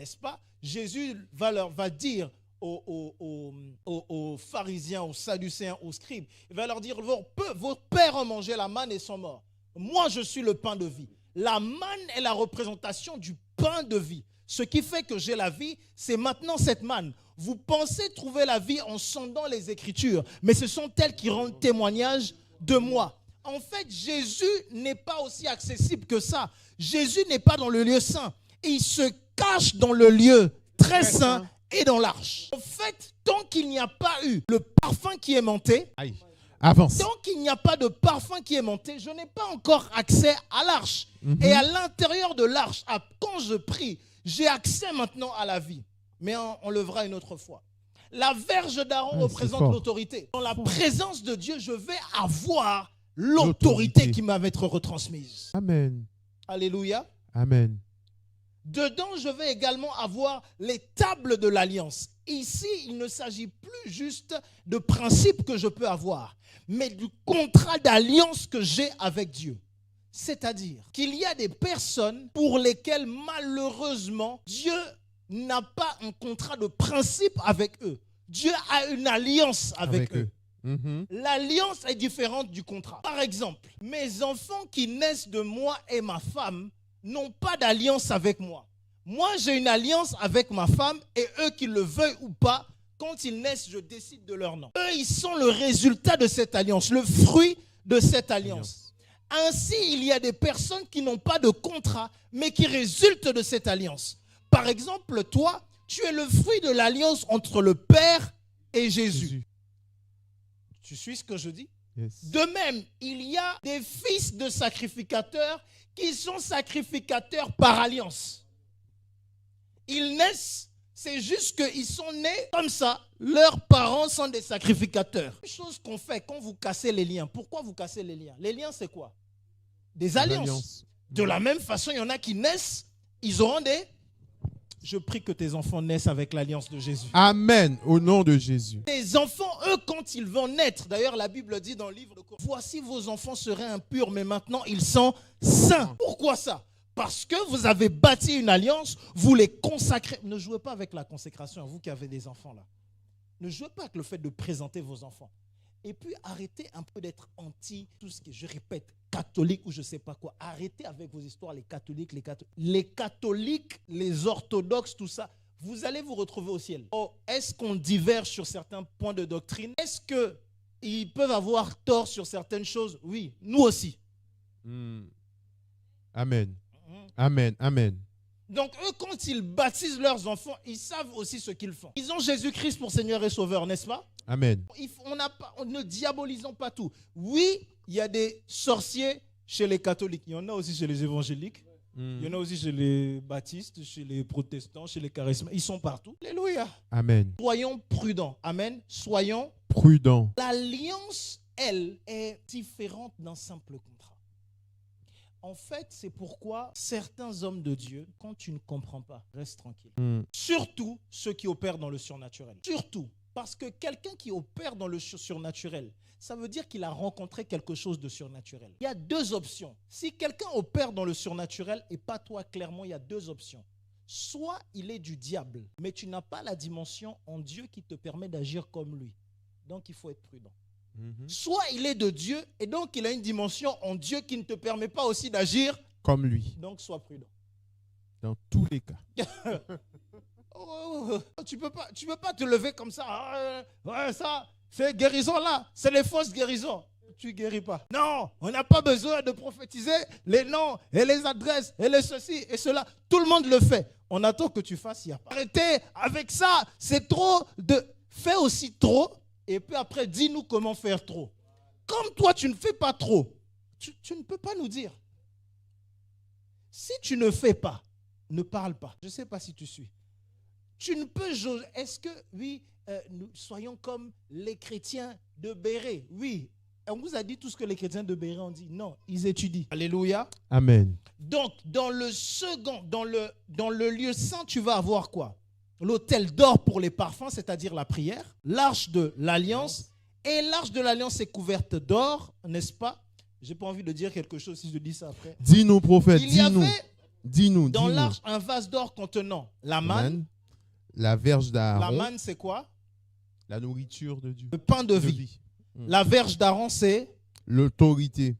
n'est-ce pas? Jésus va dire aux pharisiens, aux sadducéens, aux scribes, il va leur dire, vos pères ont mangé la manne et sont morts. Moi, je suis le pain de vie. La manne est la représentation du pain de vie. Ce qui fait que j'ai la vie, c'est maintenant cette manne. Vous pensez trouver la vie en sondant les Écritures, mais ce sont elles qui rendent témoignage de moi. En fait, Jésus n'est pas aussi accessible que ça. Jésus n'est pas dans le lieu saint. Il se cache dans le lieu très saint et dans l'arche. En fait, tant qu'il n'y a pas eu le parfum qui est monté, avance. Tant qu'il n'y a pas de parfum qui est monté, je n'ai pas encore accès à l'arche. Et à l'intérieur de l'arche, quand je prie, j'ai accès maintenant à la vie. Mais on le verra une autre fois. La verge d'Aaron représente l'autorité. Dans la présence de Dieu, je vais avoir l'autorité qui va m'être retransmise. Amen. Alléluia. Amen. Dedans, je vais également avoir les tables de l'alliance. Ici, il ne s'agit plus juste de principes que je peux avoir, mais du contrat d'alliance que j'ai avec Dieu. C'est-à-dire qu'il y a des personnes pour lesquelles, malheureusement, Dieu n'a pas un contrat de principe avec eux. Dieu a une alliance avec eux. L'alliance est différente du contrat. Par exemple, mes enfants qui naissent de moi et ma femme n'ont pas d'alliance avec moi. Moi, j'ai une alliance avec ma femme et eux, qu'ils le veuillent ou pas, quand ils naissent, je décide de leur nom. Eux, ils sont le résultat de cette alliance, le fruit de cette alliance. Ainsi, il y a des personnes qui n'ont pas de contrat, mais qui résultent de cette alliance. Par exemple, toi, tu es le fruit de l'alliance entre le Père et Jésus. Tu suis ce que je dis? De même, il y a des fils de sacrificateurs qui sont sacrificateurs par alliance. Ils naissent, c'est juste qu'ils sont nés comme ça. Leurs parents sont des sacrificateurs. Une chose qu'on fait quand vous cassez les liens. Pourquoi vous cassez les liens? Les liens, c'est quoi? Des alliances. De la même façon, il y en a qui naissent, ils auront des... Je prie que tes enfants naissent avec l'alliance de Jésus. Amen, au nom de Jésus. Tes enfants, eux, quand ils vont naître, d'ailleurs la Bible dit dans le livre de Corinthiens, voici vos enfants seraient impurs, mais maintenant ils sont saints. Pourquoi ça? Parce que vous avez bâti une alliance, vous les consacrez. Ne jouez pas avec la consécration, vous qui avez des enfants là. Ne jouez pas avec le fait de présenter vos enfants. Et puis arrêtez un peu d'être anti tout ce que je répète, catholique ou je ne sais pas quoi. Arrêtez avec vos histoires, les catholiques, les orthodoxes, tout ça. Vous allez vous retrouver au ciel. Oh, est-ce qu'on diverge sur certains points de doctrine? Est-ce qu'ils peuvent avoir tort sur certaines choses? Oui, nous aussi. Amen. Amen. Amen. Donc eux, quand ils baptisent leurs enfants, ils savent aussi ce qu'ils font. Ils ont Jésus-Christ pour Seigneur et Sauveur, n'est-ce pas? Amen. Ne diabolisons pas tout. Oui, il y a des sorciers chez les catholiques. Il y en a aussi chez les évangéliques. Il y en a aussi chez les baptistes, chez les protestants, chez les charismatiques. Ils sont partout. Alléluia. Amen. Soyons prudents. Amen. Soyons prudents. L'alliance, elle, est différente d'un simple contrat. En fait, c'est pourquoi certains hommes de Dieu, quand tu ne comprends pas, reste tranquille. Surtout ceux qui opèrent dans le surnaturel. Surtout. Parce que quelqu'un qui opère dans le surnaturel, ça veut dire qu'il a rencontré quelque chose de surnaturel. Il y a deux options. Si quelqu'un opère dans le surnaturel et pas toi clairement, il y a deux options. Soit il est du diable, mais tu n'as pas la dimension en Dieu qui te permet d'agir comme lui. Donc il faut être prudent. Soit il est de Dieu et donc il a une dimension en Dieu qui ne te permet pas aussi d'agir comme lui. Donc sois prudent. Dans tous les cas. Tu peux pas te lever comme ça. Ça, c'est guérison là. C'est les fausses guérisons. Tu ne guéris pas. Non, on n'a pas besoin de prophétiser les noms et les adresses et les ceci et cela. Tout le monde le fait. On attend que tu fasses. Arrêtez avec ça. C'est trop de... Fais aussi trop. Et puis après, dis-nous comment faire trop. Comme toi, tu ne fais pas trop, tu ne peux pas nous dire. Si tu ne fais pas, ne parle pas. Je ne sais pas si tu suis. Tu ne peux... Est-ce que, oui, nous soyons comme les chrétiens de Béret? Oui. On vous a dit tout ce que les chrétiens de Béret ont dit? Non, ils étudient. Alléluia. Amen. Donc, dans le second, dans le lieu saint, tu vas avoir quoi? L'autel d'or pour les parfums, c'est-à-dire la prière, l'arche de l'alliance, et l'arche de l'alliance est couverte d'or, n'est-ce pas? J'ai pas envie de dire quelque chose si je dis ça après. Dis-nous, prophète, dis-nous. Dis-nous, Dans dis-nous. l'arche, un vase d'or contenant la manne. La verge La d'Aaron, manne, c'est quoi? la nourriture de Dieu. Le pain de vie. La verge d'Aaron, c'est... L'autorité.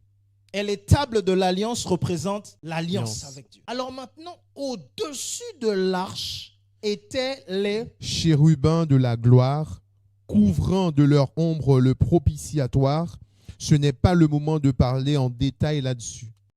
Et les tables de l'alliance représentent l'alliance Alliance. avec Dieu. Alors maintenant, au-dessus de l'arche étaient les... Chérubins de la gloire, couvrant de leur ombre le propitiatoire. Ce n'est pas le moment de parler en détail là-dessus.